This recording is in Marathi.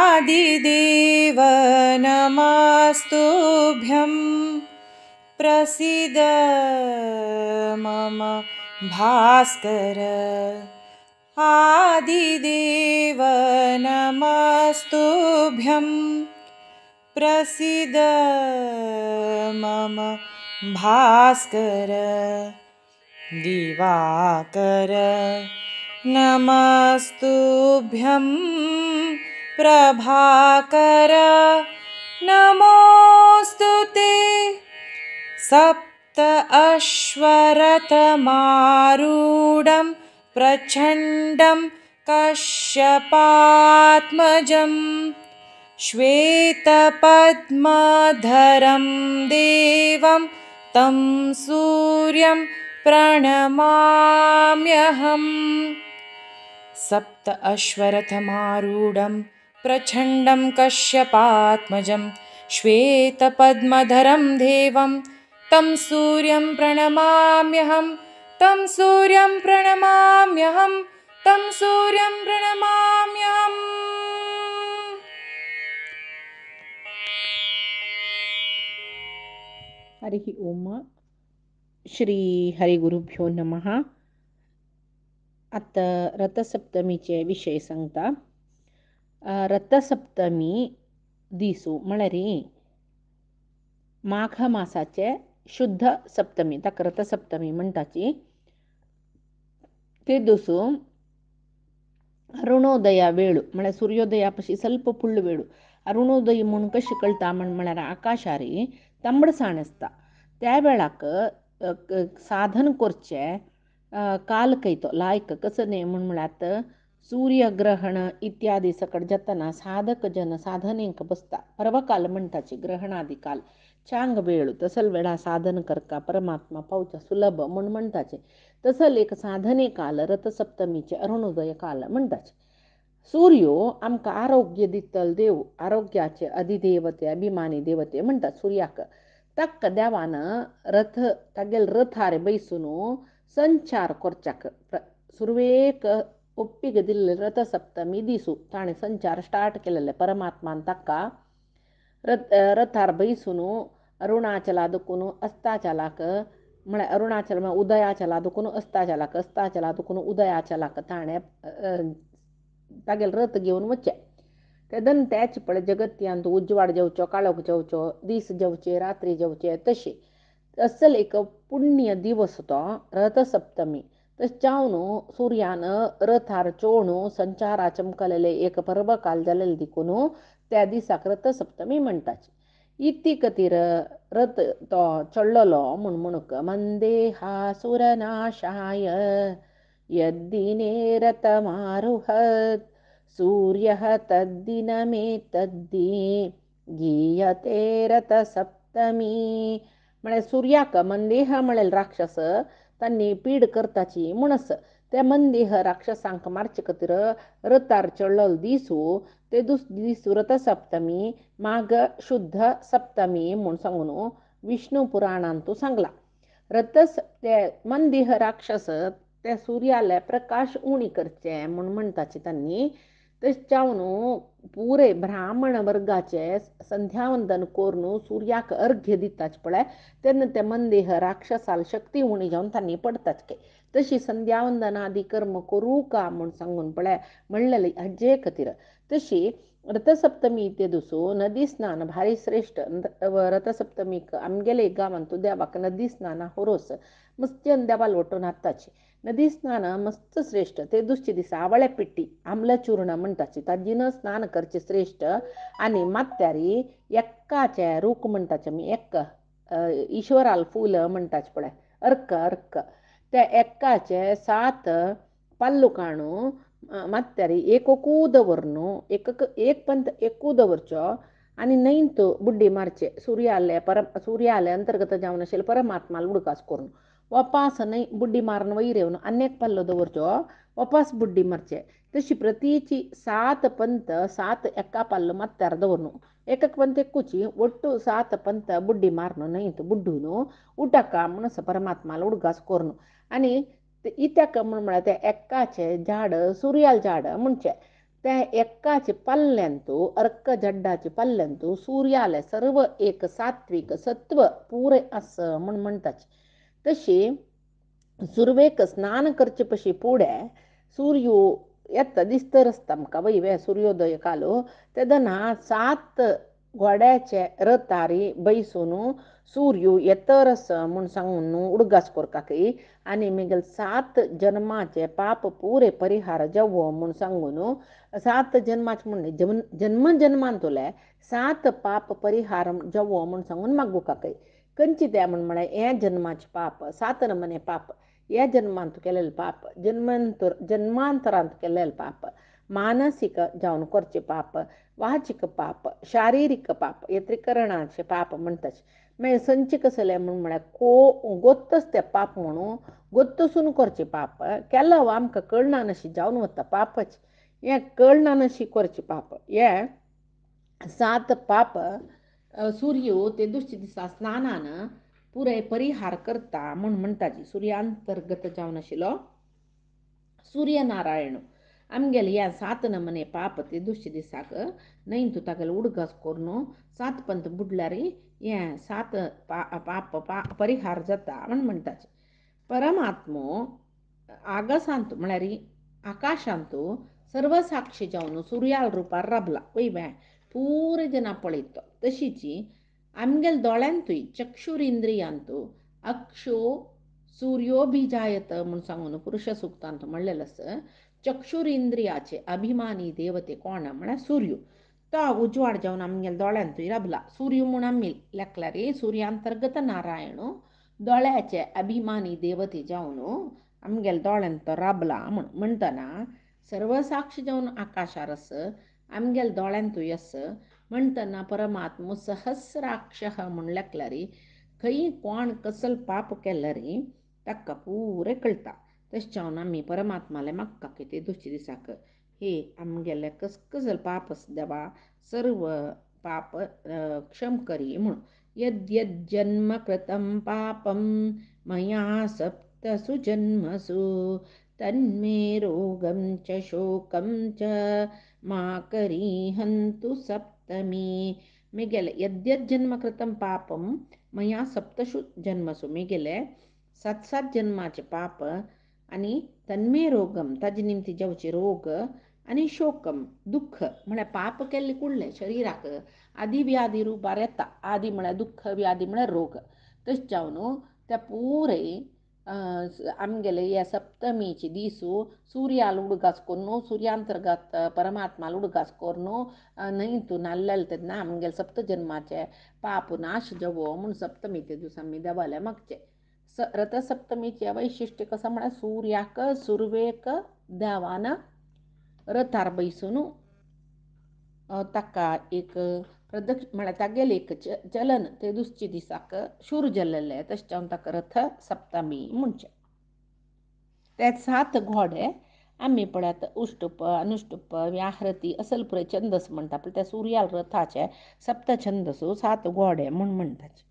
आदिदेव नमस्तुभ्यं प्रसीद मम भास्कर। आदिदेव नमस्तुभ्यं प्रसीद मम भास्कर। दिवाकर नमस्तुभ्यं प्रभाकर नमोऽस्तुते। सप्त अश्वरथमारूढं प्रचण्डं कश्यपात्मजं श्वेतपद्मधरं देवं तं सूर्यं प्रणमाम्यहम्। सप्त अश्वरथमारूढं प्रचण्डं कश्यपात्मजं श्वेतपद्मधरं देवं तं सूर्यं प्रणमाम्यहं। तं सूर्यं प्रणमाम्यहं। तं सूर्यं प्रणमाम्यहम्। हरिः ओम. श्री हरिगुरुभ्यो नमः. आता रथसप्तमीचे विषय सांगता. रथसप्तमी दिसू म्हळ्यार माघ मासाचे शुद्ध सप्तमी ताका रथसप्तमी म्हणटाची. ते दिसू अरुणोदया वेळू म्हळ्यार सूर्योदया पशी ಸ್ವಲ್ಪ फुडलो वेळू. अरुणोदय म्हणून कशी कळटा म्हळ्यार आकाशार तांबडसाण आसता. त्या वेळाक साधन करचें काल कयतो लायक कसं न्ही म्हळ्यार सूर्यग्रहण इत्यादी सकट जेतना साधक जन साधनेक बसता पर्वकाल म्हणटाची. ग्रहणादी काल चांग वेळू तसल वेळा साधन करका परमात्मा पावचा सुलभ म्हणटाचे. तसल एक साधने काल रथसप्तमीचे अरुणोदय काल म्हणटाचे. सूर्यो आमकां आरोग्य दितल देव, आरोग्याचे अधिदेवते अभिमानी देवते म्हणटात सूर्याक. ताका देवान रथ तागेल रथार बैसून संचार करच्याक सुरवेक ಒಪ್ಪಿಗೆ दिल्ले रथसप्तमी दिसू ताणें संचार स्टार्ट केलेले परमात्मान ताका रथार बैसून अरुणाचलादकून अस्ताचलाक म्हळ्यार अरुणाचल उदयाचलादकून अस्ताचलाक अस्ताचलादकून उदयाचलाक ताणें तागेल रथ घेवन वचे. तेदन त्याच पळय जगत्यांत उजवाड जेवचो काळोख जेवचो दीस जेवचे रात्री जेवचे तशें असल एक पुण्य दिवस तो रथसप्तमी. तशें सूर्यान रथार चोवून संचारा चमकलेले एक पर्वकाल जालेले देखून त्या दिसाक रथसप्तमी म्हणटाची. इती खातीर रथ तो चडलोलो म्हणूक मंदेहासुरनाशाय यद्दिने रथमारुहत सूर्यः तद्दिनमेतद्धि गीयते रथसप्तमी. म्हळ्यार सूर्याक मंदेह म्हळ्यार राक्षस तांणी पीड करताची म्हणस. त्या मंदेह राक्षसांक मारचे खातीर रथार चडलोलो दिसू ते दिसू रथसप्तमी माघ शुद्ध सप्तमी म्हूण सांगून विष्णू पुराणांतू सांगला. ते मंदेह राक्षस त्या सूर्याले प्रकाश उणी करचे म्हूण म्हणटाचे तांणी. तशें पुरे ब्राह्मण वर्गाचे संध्यावंदन करून सूर्याक अर्घ्य दिताचे पळय तेन्ना ते मंदेह राक्षसाल शक्ती उणी जावन तांणी पडताच. तशी संध्यावंदनादी कर्म करूं का म्हूण सांगून पळय म्हणलेले हाजे खातीर. तशी रथसप्तमी ते दिसू नदी स्नान भारी श्रेष्ठ. रथसप्तमीक आमगेले गांवांत देवाक नदी स्नान होरोस मस्त्यान देवाल वटून हाडटाची. नदी स्नान मस्त श्रेष्ठ. ते दुसरे दिसा आवळे पिट्टी आमलचूर्ण म्हणटाची ताजीन स्नान करचे श्रेष्ठ. आनी मात्यारी एक्काचे रूख म्हणटाचे आमी एक्क ईश्वराल फूल म्हणटाचे पळय अर्क त्या एक्काचे 7 पल्लू काणू मात्यारी एकूद दवरून एक पंत एकू दवरचो आनी नैंत बुड्डी मारचे सूर्याले अंतर्गत जावन आशिल्ले परमात्माल उडकास करून वापास न्हय बुड्डी मारून वयर येवन आनी एक पल्लो दवरचो वापास बुड्डी मारचे. तशी प्रतीची 7 पंत 7 एक्का पल्लो मात्यार दवरून एक पंत एकूची ಒಟ್ಟು 7 पंत बुड्डी मारन नैंत बुड्डून उटका म्हणस परमात्माला उडकास करून आनी ते इत्याक म्हण म्हळ्यार ते एक्काचे झाड सुर्याल झाड म्हणचे ते एक्काचे पल्ल्यांतू अर्क जड्डाचे पल्ल्यांतू सूर्याले सर्व एक सात्विक सत्व पुरे असं म्हण म्हणटाच. तशी सुरवेक स्नान करचे पशी फुडें सूर्यो येता दिसतर आसता आमकां वय सूर्योदय कालो तेदना 7 घोड्याचे रथारी बैसून सूर्यो येतरस म्हूण सांगून उडगास कोरकाकी आनी मिगेल 7 जन्माचे पाप पुरे परिहार जावो म्हूण सांगून 7 जन्माचे म्हणले जन्म जन्मांतुले 7 पाप परिहार जावो म्हूण सांगून मागू काकय. खंयची ते म्हळ्यार हे जन्माचे पाप 7 नमने पाप हे जन्मांत केलेले पाप जन्मांतरांत केलेले पाप मानसिक जावन करचे पाप वाचिक पाप शारिरीक पाप हे त्रिकरणाचे पाप म्हणटात. मागीर संचीक कसले म्हळ्यार गोत्तच ते पाप म्हणून गोत्तसून करचे पाप केलो आमकां कळना नशी जावन वता पापच हे कळना नशी करचे पाप हे 7 पाप सूर्यो ते दुसरे दिसा स्नानान पुराय परिहार करता म्हूण म्हणटाची. सुर्यांतर्गत जावन आशिल्लो सूर्यनारायण आमगेले ह्या 7 नमने पाप ते दुसरे दिसाक न्हय तागेलो उडगास करून 7 पंत बुडल्यार हे 7 पाप परिहार जाता म्हूण म्हणटाचे. परमात्मो आगासांत म्हळ्यार आकाशांत सर्व साक्षी जावन सुर्याल रुपार राबला वय पुरे जना पळयता. तशीच आमगेल दोळ्यांतूय चक्षुर इंद्रियांत अक्षो सूर्योभिजायत म्हूण सांगून पुरुष सुक्तांत म्हणलेलें आसा. चक्षुर इंद्रियाचे अभिमानी देवते कोण म्हळ्यार सूर्यो तो उजवाड जावन आमगेल्या दोळ्यांतूय राबला. सूर्य म्हूण आमी लेखल्यार सूर्यांतर्गत नारायण दोळ्याचे अभिमानी देवते जावन आमगेल्या दोळ्यांत राबला म्हूण म्हणटना सर्व साक्ष जावन आकाशार आस आमगेल्या दोळ्यांतूय आस म्हणटना परमात्मो सहस्राक्ष म्हूण लेखल्यार खंय कोण कसलो पाप केल्यार ताका पुरे कळटा. तशें जावन आमी परमात्माले मागता की ते दुसरे दिसाक हे आमगेले कसले पाप देवा सर्व पाप क्षम करी म्हूण. यद्यज्जन्म कृतं पापं मया सप्तसु जन्मसु तन्मे रोगं च शोकं च मा करीहन्तु सप्तमी. मिगेले यद्यज्जन्म कृतं पापं मया सप्तसु जन्मसु मिगेले 7 जन्माचे पाप आनी तन्मे रोगम ताजे निमती जावचे रोग आनी शोकम दुख्ख म्हळ्यार पाप केल्ले कुडले शरिराक आदी व्याधी रुपार येता. आदी म्हळ्यार दुख्ख व्याधी म्हळ्यार रोग. तशें जावन त्या पुरे आमगेले ह्या सप्तमीचे दीस सूर्याल उडगास करून सूर्यांतर्गत परमात्माल उडगास करून न्हय नाल्लेले तेन्ना आमगेले 7 जन्माचे पाप नाश जावो म्हूण सप्तमीचे दीस आमी देवाले मागचे. रथसप्तमीचे वैशिश्ट्य कसं म्हळ्यार सूर्याक सुरवेक देवान रथार बैसून ताका एक म्हळ्यार तागेले एक चलन ते दुसरे दिसाक शूर जाल्लेले तशें जावन ताका रथ सप्तमी म्हणचे. ते 7 घोडे आमी पळयात उष्टुप अनुष्टुप व्याहृती असले पुरे छंदस म्हणटा पळय त्या सूर्याल रथाचे सप्त छंदस 7 घोडे म्हूण म्हणटात.